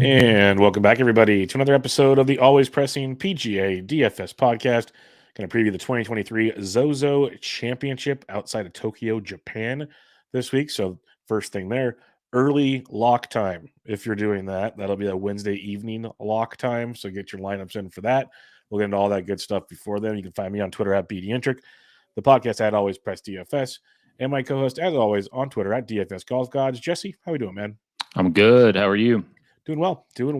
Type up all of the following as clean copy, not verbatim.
And welcome back, everybody, to another episode of the always pressing PGA DFS podcast. Going to preview the 2023 ZoZo Championship outside of Tokyo, Japan this week. So first thing there, early lock time. If you're doing that, that'll be a Wednesday evening lock time. So get your lineups in for that. We'll get into all that good stuff before then. You can find me on Twitter at BDintric, the podcast at Always Press DFS, and my co-host, as always, on Twitter at DFS Golf Gods. Jesse, how we doing, man? I'm good. How are you? Doing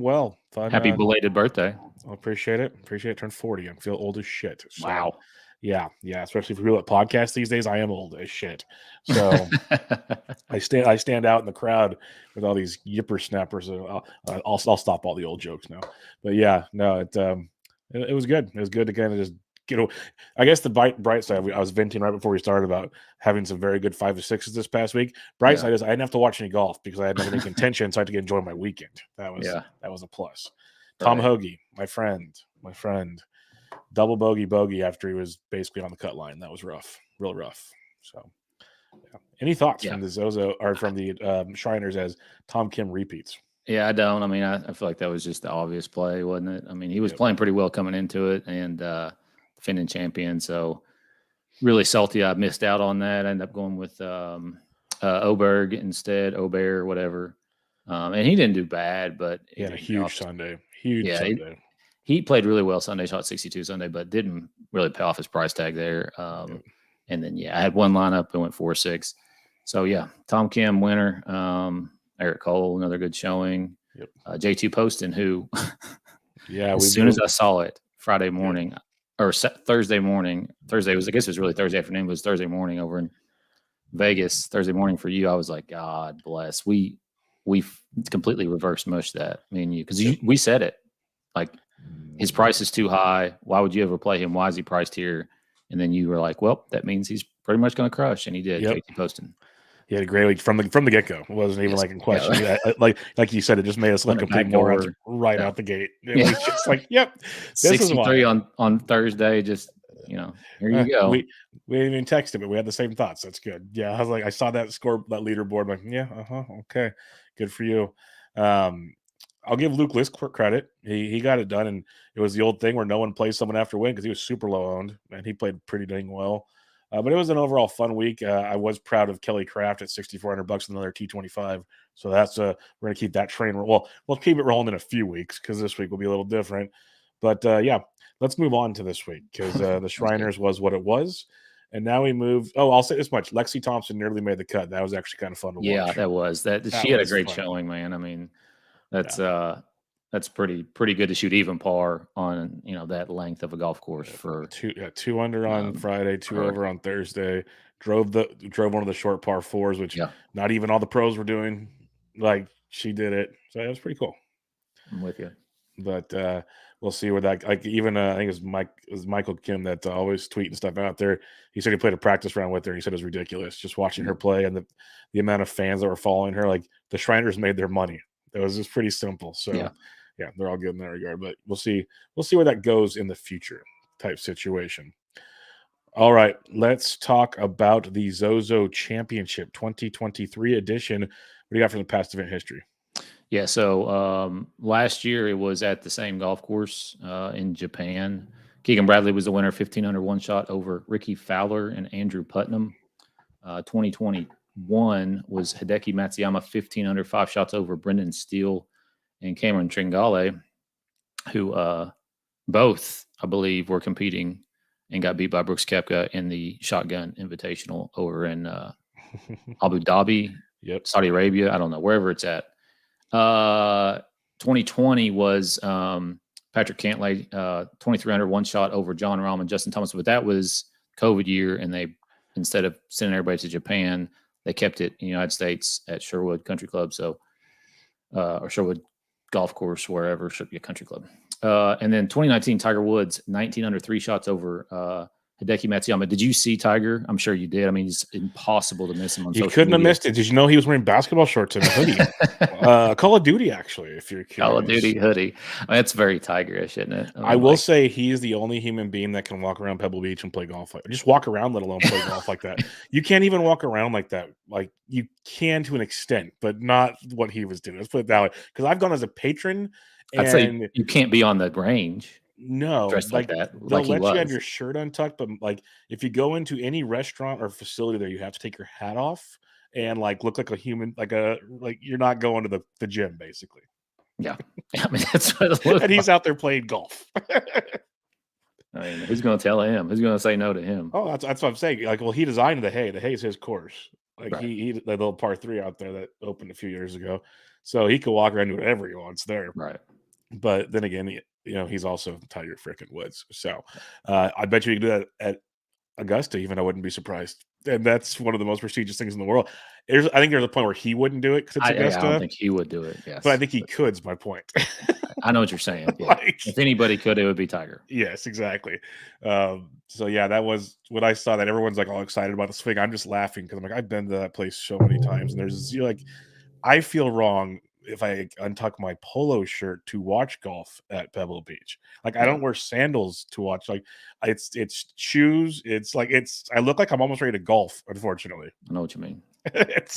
well. Fun. Happy belated birthday. I appreciate it. Turned 40. I feel old as shit. So, wow. Yeah. Especially for people at podcasts these days, I am old as shit. So I stand out in the crowd with all these yipper snappers. I'll stop all the old jokes now. But yeah, no, it was good. It was good to kind of just I guess the bright side, I was venting right before we started about having some very good 5 to 6s this past week. Bright side is I didn't have to watch any golf because I had nothing in contention, so I had to enjoy my weekend. That was a plus. Right. Tom Hoagie, my friend, double bogey after he was basically on the cut line. That was rough, real rough. So, yeah. Any thoughts from the ZoZo or from the Shriners as Tom Kim repeats? Yeah, I don't. I mean, I feel like that was just the obvious play, wasn't it? I mean, he was playing pretty well coming into it, and defending champion. So really salty I missed out on that. I ended up going with Oberg instead, Obear, whatever. And he didn't do bad, but he had a huge Sunday. Sunday. He played really well Sunday, shot 62 Sunday, but didn't really pay off his price tag there. And then, I had one lineup and went 4-6. So, Tom Kim, winner. Eric Cole, another good showing. JT Poston, who as soon as I saw it Friday morning, or Thursday morning. Thursday was, I guess it was really Thursday afternoon, but it was Thursday morning over in Vegas. Thursday morning for you, I was like, God bless. We completely reverse mushed that, me and you, because we said it. Like, his price is too high. Why would you ever play him? Why is he priced here? And then you were like, well, that means he's pretty much going to crush, and he did. JT Poston. He had a great week from the get go. It wasn't even like in question. Yeah. Like you said, it just made us look complete morons right out the gate. It was just like, this is why. on Thursday. Just here you go. We didn't even text him, but we had the same thoughts. That's good. Yeah, I was like, I saw that leaderboard. I'm like, okay, good for you. I'll give Luke List credit. He got it done, and it was the old thing where no one plays someone after win because he was super low owned, and he played pretty dang well. But it was an overall fun week. I was proud of Kelly Craft at $6,400 with another T25. So that's we're going to keep that train. Well, we'll keep it rolling in a few weeks because this week will be a little different. But let's move on to this week because the Shriners was what it was. And now we move. Oh, I'll say this much: Lexi Thompson nearly made the cut. That was actually kind of fun to watch. Yeah, that was that. She had a great showing, man. I mean, that's pretty good to shoot even par on that length of a golf course for 2 under on Friday, 2 over on Thursday. Drove one of the short par 4s, which not even all the pros were doing. Like, she did it, so it was pretty cool. I'm with you, but we'll see where that. Like, even I think it was Michael Kim that always tweeting stuff out there. He said he played a practice round with her. He said it was ridiculous just watching her play and the amount of fans that were following her. Like, the Shriners made their money. It was just pretty simple. So. Yeah, they're all good in that regard, but we'll see where that goes in the future type situation. All right, let's talk about the ZoZo Championship 2023 edition. What do you got from the past event history? Yeah, so last year it was at the same golf course in Japan. Keegan Bradley was the winner, 1,500 one shot over Ricky Fowler and Andrew Putnam. 2021 was Hideki Matsuyama, 1,500 5 shots over Brendan Steele and Cameron Tringale, who both, I believe, were competing and got beat by Brooks Koepka in the Shotgun Invitational over in Abu Dhabi, Saudi Arabia. I don't know, wherever it's at. 2020 was Patrick Cantlay, 2,300 one shot over John Rahm and Justin Thomas. But that was COVID year, and they, instead of sending everybody to Japan, they kept it in the United States at Sherwood Country Club. So, or Sherwood Golf Course, wherever, should be a country club. And then 2019, Tiger Woods, 1,900 3 shots over Hideki Matsuyama. Did you see Tiger? I'm sure you did. I mean, it's impossible to miss him on You social couldn't have media. missed it. Did you know he was wearing basketball shorts and a hoodie? Call of Duty, actually, if you're curious. Call of Duty hoodie. That's very Tiger-ish, isn't it? I will say he is the only human being that can walk around Pebble Beach and play golf. Just walk around, let alone play golf like that. You can't even walk around like that. Like, you can to an extent, but not what he was doing. Let's put it that way. Because I've gone as a patron, I'd say and you can't be on the range no, dressed like that, they'll like he let you have was. your shirt untucked, but like if you go into any restaurant or facility there, you have to take your hat off and like look like a human, like you're not going to the gym, basically. Yeah. I mean, that's what it looks And he's like. out there playing golf. I mean, who's going to tell him? Who's going to say no to him? Oh, that's what I'm saying. Like, well, he designed the hay. The hay is his course. Like Right. he the little par 3 out there that opened a few years ago, so he could walk around and do whatever he wants there. Right. But then again, he's also Tiger freaking Woods. So I bet you could do that at Augusta, even I wouldn't be surprised. And that's one of the most prestigious things in the world. I think there's a point where he wouldn't do it because it's Augusta. I don't think he would do it. Yes, but I think he could. Is my point. I know what you're saying. Yeah. Like, if anybody could, it would be Tiger. Yes, exactly. So yeah, that was when I saw that. Everyone's like all excited about the swing. I'm just laughing because I'm like, I've been to that place so many times, and there's like, I feel wrong if I untuck my polo shirt to watch golf at Pebble Beach. Like, I don't wear sandals to watch. Like, it's shoes. It's like I look like I'm almost ready to golf. Unfortunately, I know what you mean. It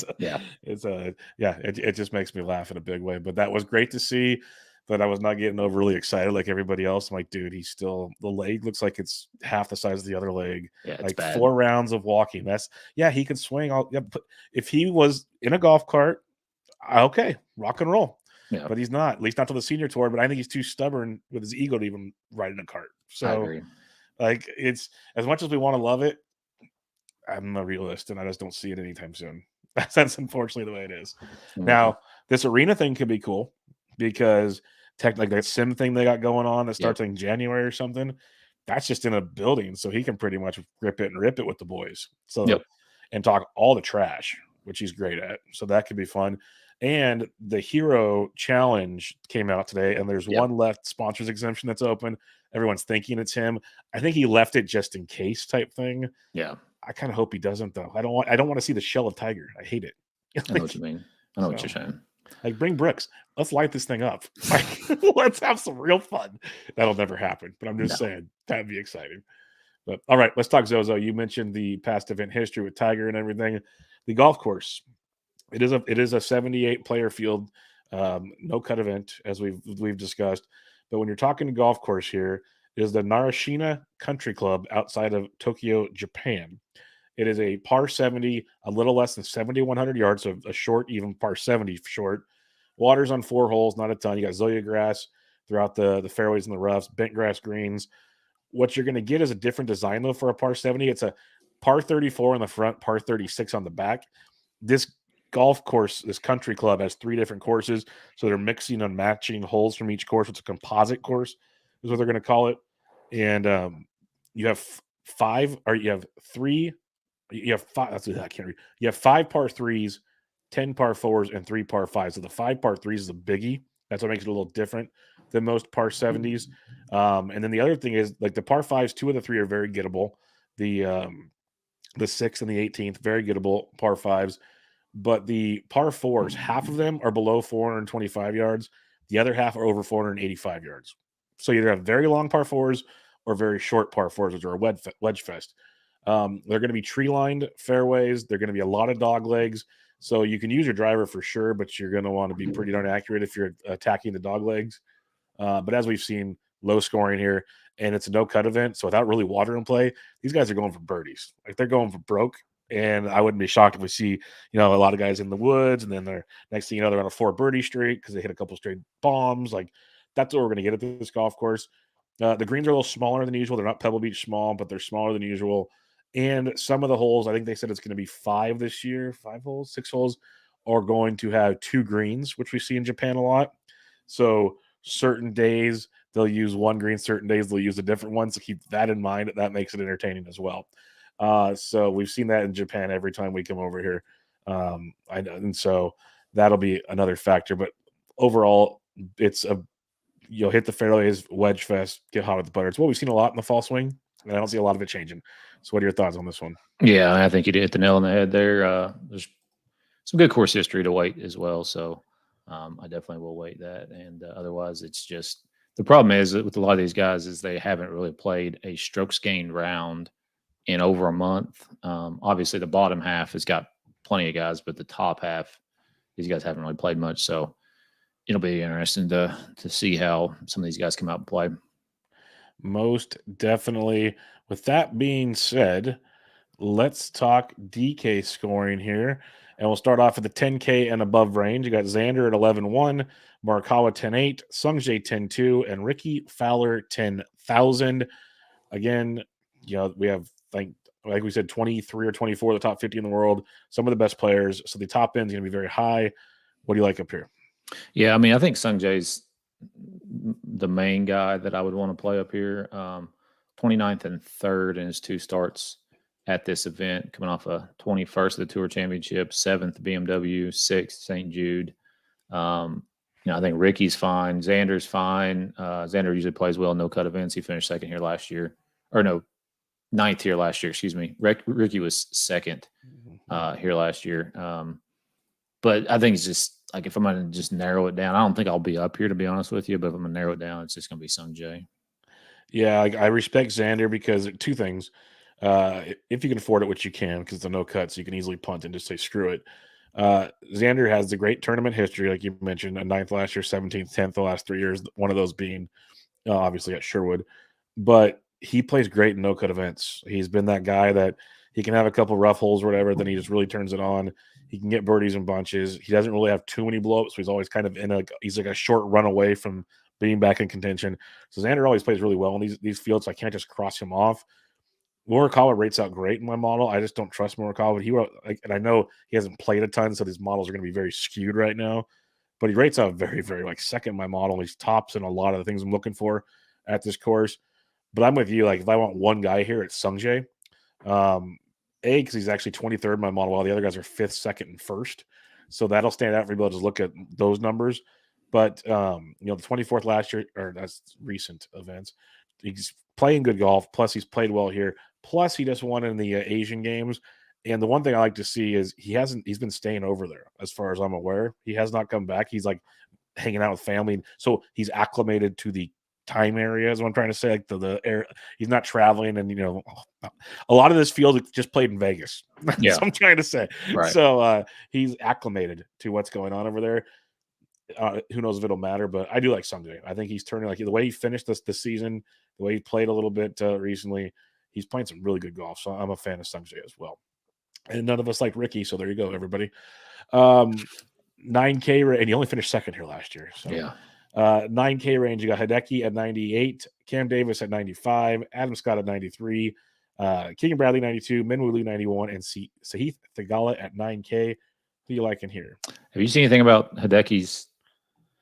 just makes me laugh in a big way. But that was great to see. But I was not getting overly excited like everybody else. I'm like, dude, the leg looks like it's half the size of the other leg. Yeah, it's like bad. 4 rounds of walking. He could swing all. Yeah, but if he was in a golf cart, okay, rock and roll. Yeah. But he's not, at least not to the senior tour. But I think he's too stubborn with his ego to even ride in a cart. So, I agree. Like, it's as much as we want to love it, I'm a realist, and I just don't see it anytime soon. That's unfortunately the way it is. Mm-hmm. Now, this arena thing could be cool because like that sim thing they got going on that starts in January or something. That's just in a building, so he can pretty much rip it and rip it with the boys. So and talk all the trash, which he's great at. So that could be fun. And the Hero Challenge came out today, and there's one left sponsors exemption that's open. Everyone's thinking it's him. I think he left it just in case type thing. Yeah. I kind of hope he doesn't, though. I don't want to see the shell of Tiger. I hate it. I know what you mean. I know what you're saying. Like, bring bricks. Let's light this thing up. Like, let's have some real fun. That'll never happen, but I'm just saying that'd be exciting. But all right, let's talk ZoZo. You mentioned the past event history with Tiger and everything. The golf course. It is a 78 player field, no cut event as we've discussed. But when you're talking golf course here, it is the Narashina Country Club outside of Tokyo, Japan. It is a par 70, a little less than 7,100 yards, so a short, even par 70 short. Water's on 4 holes, not a ton. You got Zoya grass throughout the fairways and the roughs, bent grass greens. What you're going to get is a different design, though, for a par 70. It's a par 34 on the front, par 36 on the back. This golf course, this country club, has 3 different courses, so they're mixing and matching holes from each course. It's a composite course is what they're going to call it. And you have 5, or you have 3. You have 5. That's I can't read. You have 5 par 3s, 10 par 4s, and 3 par 5s. So the 5 par 3s is a biggie. That's what makes it a little different than most par 70s. And then the other thing is, like, the par 5s, 2 of the 3 are very gettable. The 6th and the 18th, very gettable par 5s. But the par 4s, half of them are below 425 yards. The other half are over 485 yards. So you either have very long par 4s or very short par 4s, which are a wedge fest. They're going to be tree-lined fairways. They're going to be a lot of dog legs. So you can use your driver for sure, but you're going to want to be pretty darn accurate if you're attacking the dog legs. But as we've seen, low scoring here, and it's a no-cut event, so without really water in play, these guys are going for birdies. Like, they're going for broke. And I wouldn't be shocked if we see, a lot of guys in the woods, and then they're next thing you know, they're on a 4 birdie streak because they hit a couple straight bombs. Like, that's what we're going to get at this golf course. The greens are a little smaller than usual. They're not Pebble Beach small, but they're smaller than usual. And some of the holes, I think they said it's going to be 5 this year, 5 holes, 6 holes, are going to have 2 greens, which we see in Japan a lot. So certain days they'll use one green, certain days they'll use a different one. So keep that in mind. That makes it entertaining as well. So we've seen that in Japan every time we come over here. And so that'll be another factor. But overall, it's hit the fairways, wedge fest, get hot with the putter. It's what we've seen a lot in the fall swing. and I don't see a lot of it changing. So, what are your thoughts on this one? Yeah, I think you hit the nail on the head there. There's some good course history to wait as well. So I definitely will wait that. And otherwise, it's just the problem is that with a lot of these guys is they haven't really played a strokes gained round in over a month. Obviously, the bottom half has got plenty of guys, but the top half, these guys haven't really played much. So it'll be interesting to see how some of these guys come out and play. Most definitely. With that being said, let's talk DK scoring here. And we'll start off at the 10K and above range. You got Xander at 11-1, Morikawa 10-8, Sungjae 10-2, and Ricky Fowler 10,000. Again, we have, like we said, 23 or 24 of the top 50 in the world, some of the best players. So the top end is going to be very high. What do you like up here? Yeah, I mean, I think Sungjae's the main guy that I would want to play up here. 29th and 3rd in his 2 starts at this event, coming off a 21st of the Tour Championship, 7th BMW, 6th St. Jude. I think Ricky's fine. Xander's fine. Xander usually plays well in no-cut events. He finished 2nd here last year. Or no, 9th here last year, excuse me. Ricky was 2nd here last year. But I think it's just, like, if I'm going to just narrow it down, I don't think I'll be up here, to be honest with you. But if I'm going to narrow it down, it's just going to be Sungjae. Yeah, I respect Xander because 2 things. If you can afford it, which you can, because it's a no cut, so you can easily punt and just say screw it. Xander has the great tournament history, like you mentioned, a 9th last year, 17th, 10th the last 3 years. One of those being obviously at Sherwood, but he plays great in no cut events. He's been that guy that he can have a couple rough holes or whatever, then he just really turns it on. He can get birdies in bunches. He doesn't really have too many blowups, so he's always kind of he's like a short run away from being back in contention. So Xander always plays really well in these fields. So I can't just cross him off. Morikawa rates out great in my model. I just don't trust Morikawa. But and I know he hasn't played a ton, so these models are going to be very skewed right now. But he rates out very, very second in my model. He's tops in a lot of the things I'm looking for at this course. But I'm with you. Like, if I want one guy here, it's Sungjae. Because he's actually 23rd in my model, while the other guys are 5th, 2nd, and 1st. So that'll stand out for people to just look at those numbers. But the 24th last year, or that's recent events, he's playing good golf. Plus, he's played well here. Plus, he just won in the Asian games. And the one thing I like to see is he's been staying over there, as far as I'm aware. He has not come back. He's like hanging out with family. So he's acclimated to the time area, is what I'm trying to say. Like the air, he's not traveling, and a lot of this field just played in Vegas. That's Yeah. what I'm trying to say. Right. So he's acclimated to what's going on over there. Who knows if it'll matter, but I do like Sungjae. I think he's turning, like, the way he finished this season, the way he played a little bit recently, he's playing some really good golf. So I'm a fan of Sungjae as well. And none of us like Ricky, so there you go, everybody. 9K, and he only finished 2nd here last year. So yeah. 9K range, you got Hideki at 98, Cam Davis at 95, Adam Scott at 93, Keegan Bradley 92, Minwoo Lee 91, and Sahith Theegala at 9K. Who do you like in here? Have you seen anything about Hideki's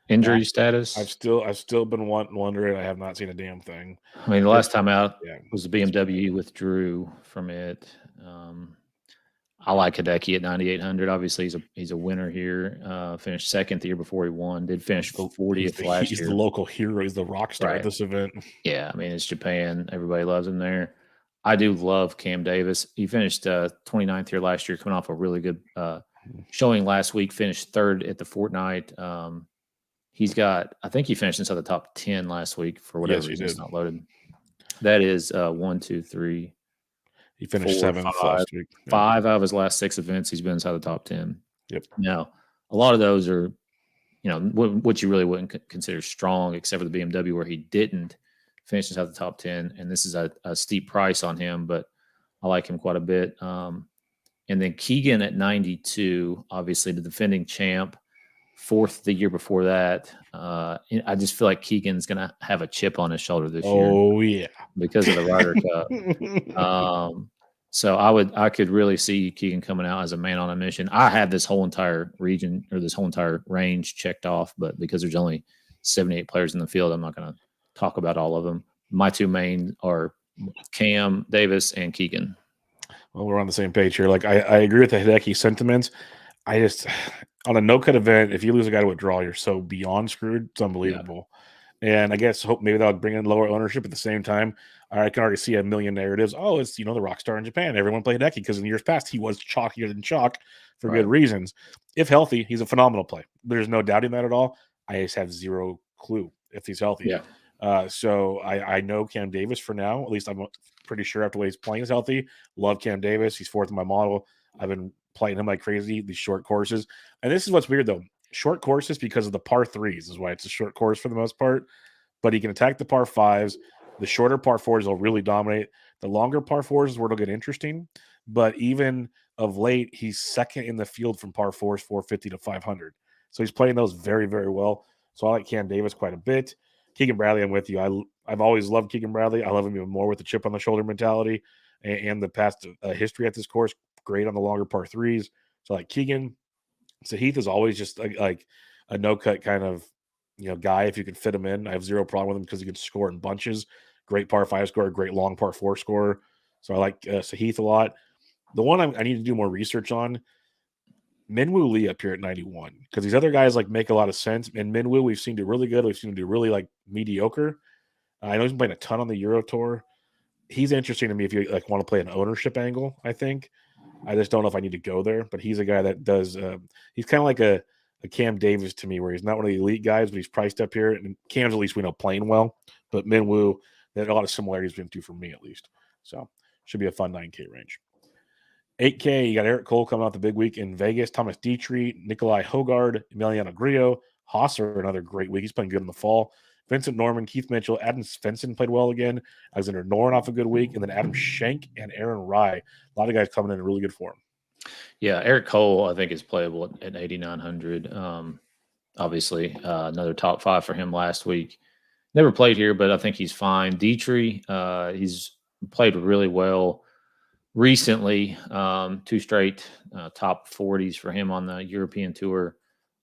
injury status? I've still been wondering. I have not seen a damn thing. I mean, the last time out was the BMW. He withdrew from it. I like Hideki at 9,800. Obviously, he's a winner here. Finished 2nd the year before he won. Did finish 40th last year. He's the local hero. He's the rock star at this event. Yeah, I mean, it's Japan. Everybody loves him there. I do love Cam Davis. He finished 29th here last year, coming off a really good showing last week. Finished 3rd at the Fortnite. I think he finished inside the top 10 last week for whatever reason. It's not loaded. That is 1, 2, 3. He finished 7th last week. 5 out of his last 6 events, he's been inside the top 10. Yep. Now, a lot of those are, what you really wouldn't consider strong, except for the BMW, where he didn't finish inside the top 10. And this is a steep price on him, but I like him quite a bit. And then Keegan at 92, obviously the defending champ, 4th the year before that. I just feel like Keegan's going to have a chip on his shoulder this year. Oh, yeah. Because of the Ryder Cup. So I could really see Keegan coming out as a man on a mission. I had this whole entire region, or this whole entire range, checked off, but because there's only 78 players in the field, I'm not going to talk about all of them. My 2 main are Cam Davis and Keegan. Well, we're on the same page here. Like, I agree with the Hideki sentiments. I just, on a no-cut event, if you lose a guy to withdrawal, you're so beyond screwed. It's unbelievable. And I guess hope maybe that'll bring in lower ownership. At the same time, I can already see a million narratives. Oh, it's the rock star in Japan. Everyone played Hideki because in years past he was chalkier than chalk for good reasons. If healthy, he's a phenomenal play. There's no doubting that at all. I just have zero clue if he's healthy. Yeah. So I know Cam Davis for now. At least I'm pretty sure after the way he's playing is healthy. Love Cam Davis. He's fourth in my model. I've been playing him like crazy, these short courses. And this is what's weird though. Short courses because of the par threes is why it's a short course for the most part. But he can attack the par fives. The shorter par fours will really dominate. The longer par fours is where it'll get interesting. But even of late, he's second in the field from par fours, 450 to 500. So he's playing those very, very well. So I like Cam Davis quite a bit. Keegan Bradley, I'm with you. I've always loved Keegan Bradley. I love him even more with the chip on the shoulder mentality and the past history at this course. Great on the longer par threes. So like Keegan, Sahith is always just like a no cut kind of guy. If you can fit him in, I have zero problem with him because he can score in bunches. Great par five scorer, great long par four scorer. So I like Sahith a lot. The one I need to do more research on, Minwoo Lee up here at 91, because these other guys like make a lot of sense. And Minwoo, we've seen do really good. We've seen him do really like mediocre. I know he's been playing a ton on the Euro Tour. He's interesting to me if you like want to play an ownership angle. I think I just don't know if I need to go there, but he's a guy that does. He's kind of like a Cam Davis to me, where he's not one of the elite guys, but he's priced up here. And Cam's at least we know playing well, but Minwoo, there's a lot of similarities between two for me at least. So should be a fun 9K range. 8K, you got Eric Cole coming out the big week in Vegas. Thomas Dietrich, Nikolai Hogard, Emiliano Grillo, Hosser, another great week. He's playing good in the fall. Vincent Norman, Keith Mitchell, Adam Svensson played well again. Alexander Noren off a good week. And then Adam Schenk and Aaron Rye. A lot of guys coming in really good form. Yeah, Eric Cole, I think, is playable at 8,900. Obviously, another top five for him last week. Never played here, but I think he's fine. Dietrich, he's played really well recently. 2 straight top 40s for him on the European Tour.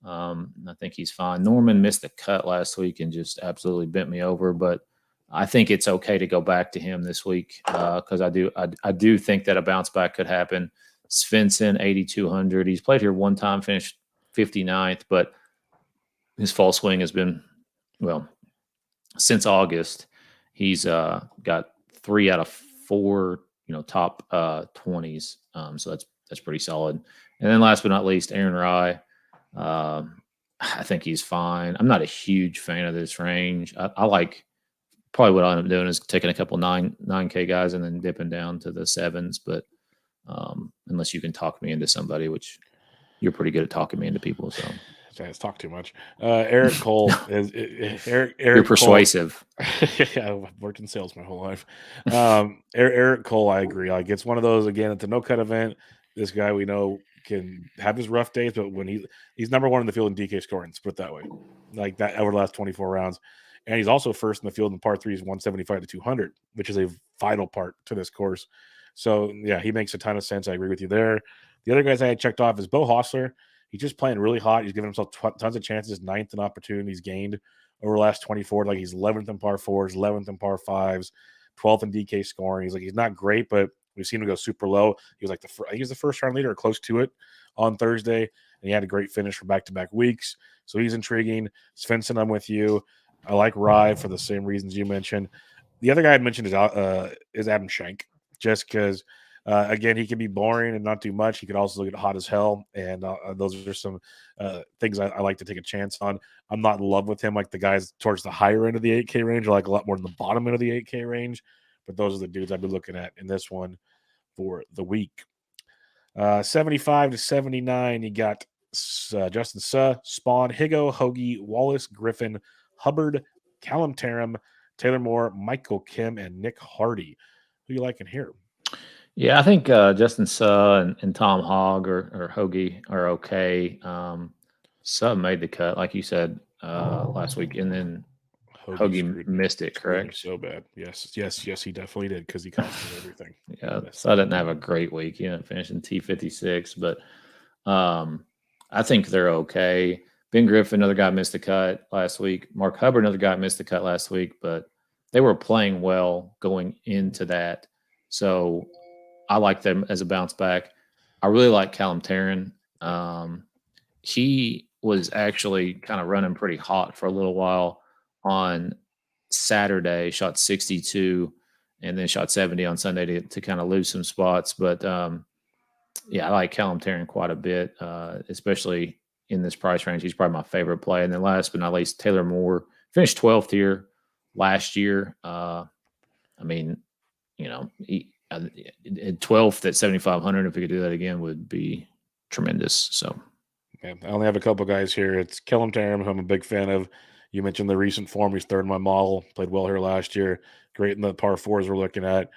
I think he's fine. Norman missed the cut last week and just absolutely bent me over, but I think it's okay to go back to him this week because I do think that a bounce back could happen. Svensson, 8,200. He's played here one time, finished 59th, but his fall swing has been, well, since August, he's got 3 out of 4, top 20s. So that's pretty solid. And then last but not least, Aaron Rye. I think he's fine. I'm not a huge fan of this range. I like probably what I end up doing is taking a couple 9K guys and then dipping down to the 7s. But unless you can talk me into somebody, which you're pretty good at talking me into people. So I talk too much. Eric Cole is Eric. You're persuasive. Yeah, I've worked in sales my whole life. Eric Cole, I agree. Like it's one of those again. It's a no cut event. This guy we know can have his rough days, but when he's number one in the field in DK scoring, let's put it that way, like that over the last 24 rounds. And he's also first in the field in par threes, 175 to 200, which is a vital part to this course. So yeah, he makes a ton of sense. I agree with you there. The other guys I had checked off is Bo Hostler. He's just playing really hot. He's given himself tons of chances, 9th in opportunities gained over the last 24. Like he's 11th in par fours, 11th in par fives, 12th in DK scoring. He's not great, but we've seen him go super low. He was I think he was the first round leader or close to it on Thursday, and he had a great finish for back-to-back weeks. So he's intriguing. Svensson, I'm with you. I like Rye for the same reasons you mentioned. The other guy I mentioned is Adam Schenk, just because. Again, he can be boring and not do much. He could also get hot as hell, and those are some things I like to take a chance on. I'm not in love with him like the guys towards the higher end of the 8K range. I like a lot more than the bottom end of the 8K range, but those are the dudes I've been looking at in this one for the week. 75 to 79, you got Justin Suh, Spawn, Higo, Hoagie, Wallace, Griffin, Hubbard, Callum Tarrant, Taylor Moore, Michael Kim, and Nick Hardy. Who you liking here? Yeah, I think Justin Suh and Tom Hogg or Hoagie are okay. Suh made the cut, like you said last week, and then Hoagie missed it, correct? So bad. Yes, he definitely did because he cost me everything. Yeah, Suh didn't have a great week. He ended up finishing T56, but I think they're okay. Ben Griffin, another guy, missed the cut last week. Mark Hubbard, another guy, missed the cut last week, but they were playing well going into that. So I like them as a bounce back. I really like Callum Tarrant. He was actually kind of running pretty hot for a little while on Saturday, shot 62, and then shot 70 on Sunday to kind of lose some spots. But yeah, I like Callum Tarrant quite a bit, especially in this price range. He's probably my favorite play. And then last but not least, Taylor Moore finished 12th here last year. I mean, he, 12th at 7,500. If we could do that again, would be tremendous. So, yeah, I only have a couple guys here. It's Kellum Tarrant, who I'm a big fan of. You mentioned the recent form. He's third in my model. Played well here last year. Great in the par fours we're looking at.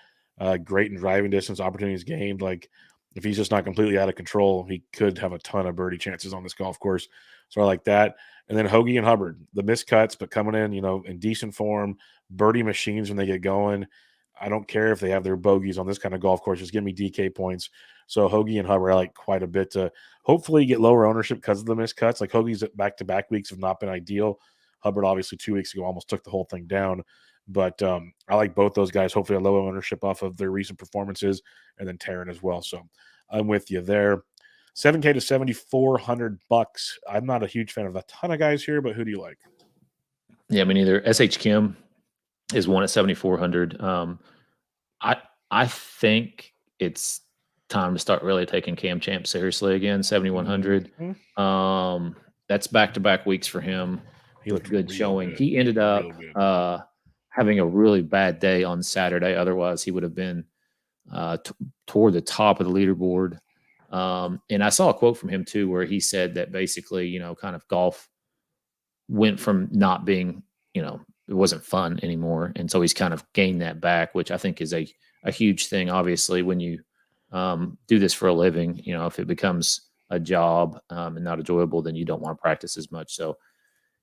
Great in driving distance, opportunities gained. Like, if he's just not completely out of control, he could have a ton of birdie chances on this golf course. So I like that. And then Hoagie and Hubbard, the miscuts, but coming in, in decent form, birdie machines when they get going. I don't care if they have their bogeys on this kind of golf course. Just give me DK points. So Hoagie and Hubbard I like quite a bit to hopefully get lower ownership because of the miscuts. Like Hoagie's back-to-back weeks have not been ideal. Hubbard obviously 2 weeks ago almost took the whole thing down. But I like both those guys. Hopefully a low ownership off of their recent performances, and then Tarrant as well. So I'm with you there. $7K to $7,400. I'm not a huge fan of a ton of guys here, but who do you like? Yeah, I mean, either SH Kim is one at 7,400. I think it's time to start really taking Cam Champ seriously again. 7,100. Mm-hmm. That's back-to-back weeks for him. He looked good showing. Good. He ended up having a really bad day on Saturday. Otherwise, he would have been toward the top of the leaderboard. And I saw a quote from him too, where he said that basically, kind of golf went from not being, it wasn't fun anymore. And so he's kind of gained that back, which I think is a huge thing. Obviously, when you do this for a living, if it becomes a job and not enjoyable, then you don't want to practice as much. So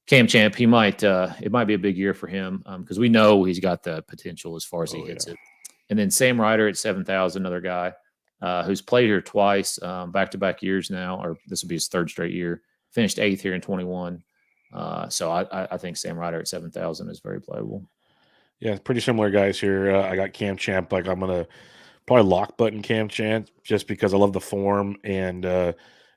Cam Champ, it might be a big year for him because we know he's got the potential as far as he hits it. And then Sam Ryder at 7,000, another guy who's played here twice, back-to-back years now, or this will be his third straight year. Finished 8th here in 21. So I think Sam Ryder at 7,000 is very playable. Yeah, pretty similar guys here. I got Cam Champ. Like I'm gonna probably lock button Cam Champ just because I love the form, and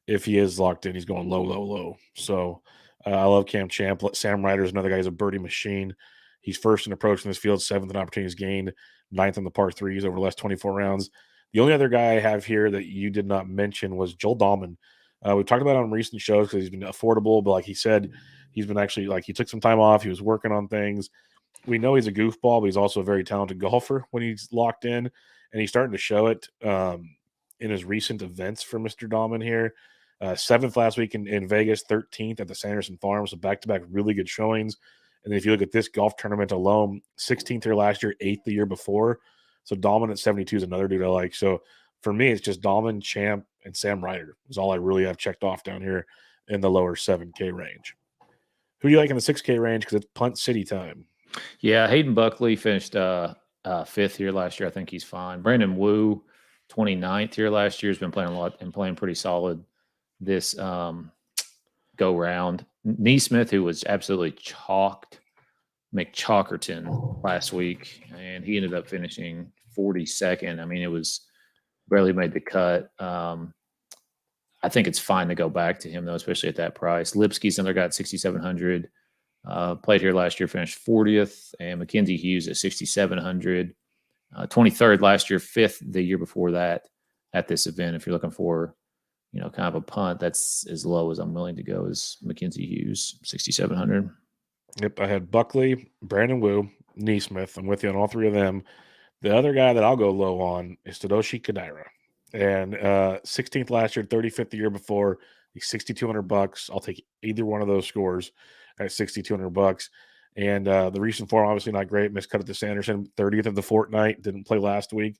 if he is locked in, he's going low, low, low. So I love Cam Champ. Sam Ryder is another guy who's a birdie machine. He's first in approach in this field, 7th in opportunities gained, 9th in the par threes over the last 24 rounds. The only other guy I have here that you did not mention was Joel Dahlman. We've talked about it on recent shows because he's been affordable, but like he said, he's been actually he took some time off. He was working on things. We know he's a goofball, but he's also a very talented golfer when he's locked in, and he's starting to show it in his recent events for Mr. Dahlman here. 7th last week in Vegas, 13th at the Sanderson Farm, so back-to-back really good showings. And then if you look at this golf tournament alone, 16th here last year, 8th the year before. So Dahlman at 72 is another dude I like. So for me, it's just Dahlman, Champ, and Sam Ryder is all I really have checked off down here in the lower 7K range. Who do you like in the 6K range? Because it's punt city time. Yeah, Hayden Buckley finished 5th here last year. I think he's fine. Brandon Wu, 29th here last year, has been playing a lot and playing pretty solid this go round. Neesmith, who was absolutely chalked McChalkerton last week, and he ended up finishing 42nd. I mean, it was barely made the cut. I think it's fine to go back to him, though, especially at that price. Lipsky's another guy at 6,700. Played here last year, finished 40th, and Mackenzie Hughes at 6,700. 23rd last year, 5th the year before that at this event. If you're looking for, kind of a punt, that's as low as I'm willing to go is Mackenzie Hughes, 6,700. Yep, I had Buckley, Brandon Wu, Neesmith. I'm with you on all three of them. The other guy that I'll go low on is Tadashi Kodaira. And 16th last year, 35th the year before. He's $6,200. I'll take either one of those scores at $6,200. And the recent form, obviously not great. Missed cut at the Sanderson, 30th of the fortnight. Didn't play last week.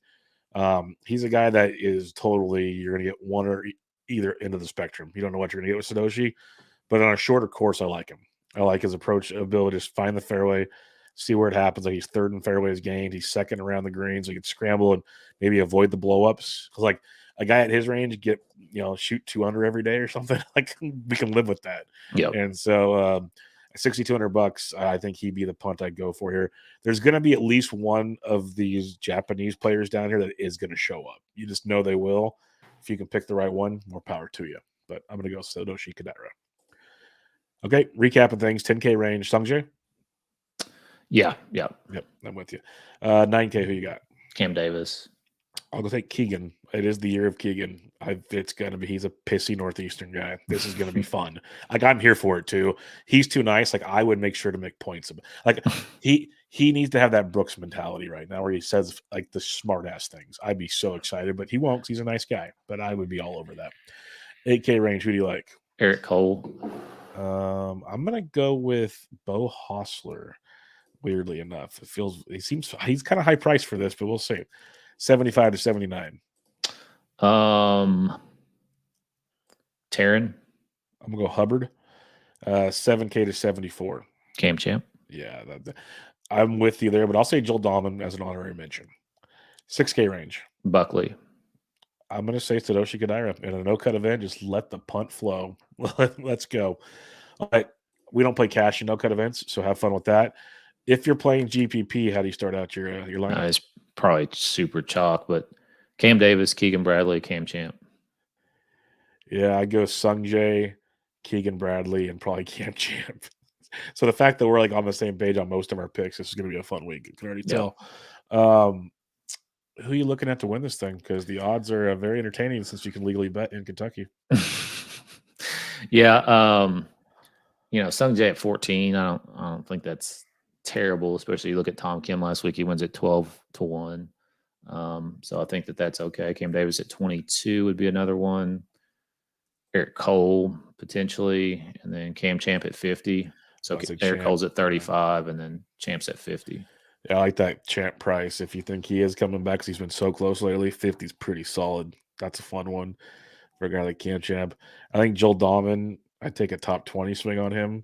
He's a guy that is totally, you're going to get one or either end of the spectrum. You don't know what you're going to get with Sadoshi. But on a shorter course, I like him. I like his approach ability to find the fairway, see where it happens. Like he's 3rd in fairways gained. He's 2nd around the greens. So he can scramble and maybe avoid the blow-ups. Because like a guy at his range shoot 2 under every day or something. Like we can live with that. Yep. And so $6,200, I think he'd be the punt I'd go for here. There's going to be at least one of these Japanese players down here that is going to show up. You just know they will. If you can pick the right one, more power to you. But I'm going to go Satoshi Kodaira. Okay, recapping things, 10K range. Sungjae? Yeah. Yep, I'm with you. 9K, who you got? Cam Davis. I'll go take Keegan. It is the year of Keegan. It's gonna be. He's a pissy Northeastern guy. This is gonna be fun. Like I'm here for it too. He's too nice. Like I would make sure to make points. Like he needs to have that Brooks mentality right now, where he says like the smart ass things. I'd be so excited, but he won't. 'Cause he's a nice guy. But I would be all over that. 8K range. Who do you like? Eric Cole. I'm gonna go with Bo Hostler. Weirdly enough, he's kind of high priced for this, but we'll see. 75 to 79. Taryn. I'm gonna go Hubbard. 7K to 74. Cam Champ. Yeah, I'm with you there, but I'll say Joel Dahlman as an honorary mention. 6K range. Buckley. I'm gonna say Satoshi Kodaira in a no-cut event. Just let the punt flow. Let's go. All right, we don't play cash in no-cut events, so have fun with that. If you're playing GPP, how do you start out your lineup? It's probably super chalk, but Cam Davis, Keegan Bradley, Cam Champ. Yeah, I go Sungjae, Keegan Bradley, and probably Cam Champ. So the fact that we're like on the same page on most of our picks, this is going to be a fun week. You can already tell. Who are you looking at to win this thing? Because the odds are very entertaining since you can legally bet in Kentucky. Yeah, Sungjae at 14. I don't think that's terrible, especially you look at Tom Kim last week. He wins at 12 to 1. So I think that's okay. Cam Davis at 22 would be another one. Eric Cole potentially, and then Cam Champ at 50. So Eric Cole's at 35, and then Champ's at 50. Yeah, I like that Champ price. If you think he is coming back, because he's been so close lately, 50 is pretty solid. That's a fun one for a guy like Cam Champ. I think Joel Dahlman, I'd take a top 20 swing on him.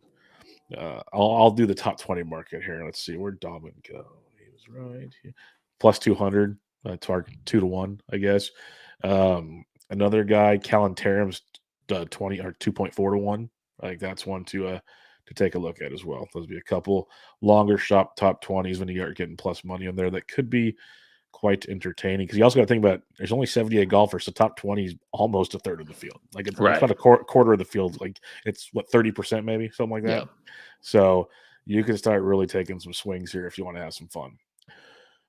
I'll do the top 20 market here. Let's see, where'd Dahlman go? He was right here. Plus 200, target 2 to 1, I guess. Another guy, Callan Taram's 20 or 2.4 to 1. I think that's one to take a look at as well. Those would be a couple longer shop top 20s when you are getting plus money in there that could be quite entertaining, because you also got to think about there's only 78 golfers, so top 20 is almost a third of the field. Like it's about a quarter of the field. Like it's 30% maybe, something like that. Yeah. So you can start really taking some swings here if you want to have some fun.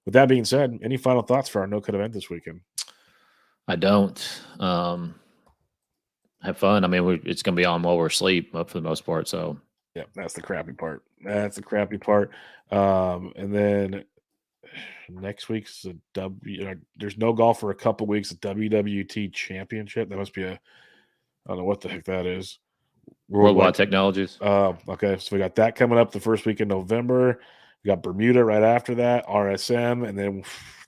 With that being said, any final thoughts for our no-cut event this weekend? I don't. Have fun. I mean, it's going to be on while we're asleep for the most part. So yeah, that's the crappy part. And then next week's there's no golf for a couple weeks. WWT Championship. That must be I don't know what the heck that is. Worldwide Technologies. Okay, so we got that coming up the first week in November. We got Bermuda right after that, RSM, and then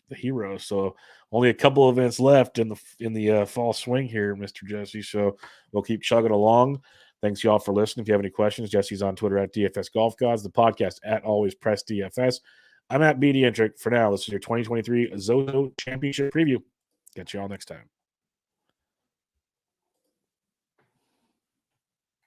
the Heroes. So only a couple events left in the fall swing here, Mr. Jesse. So we'll keep chugging along. Thanks, y'all, for listening. If you have any questions, Jesse's on Twitter at DFS Golf Gods, the podcast at Always Press DFS. I'm at BD Entrick. For now, this is your 2023 ZoZo Championship preview. Catch you all next time.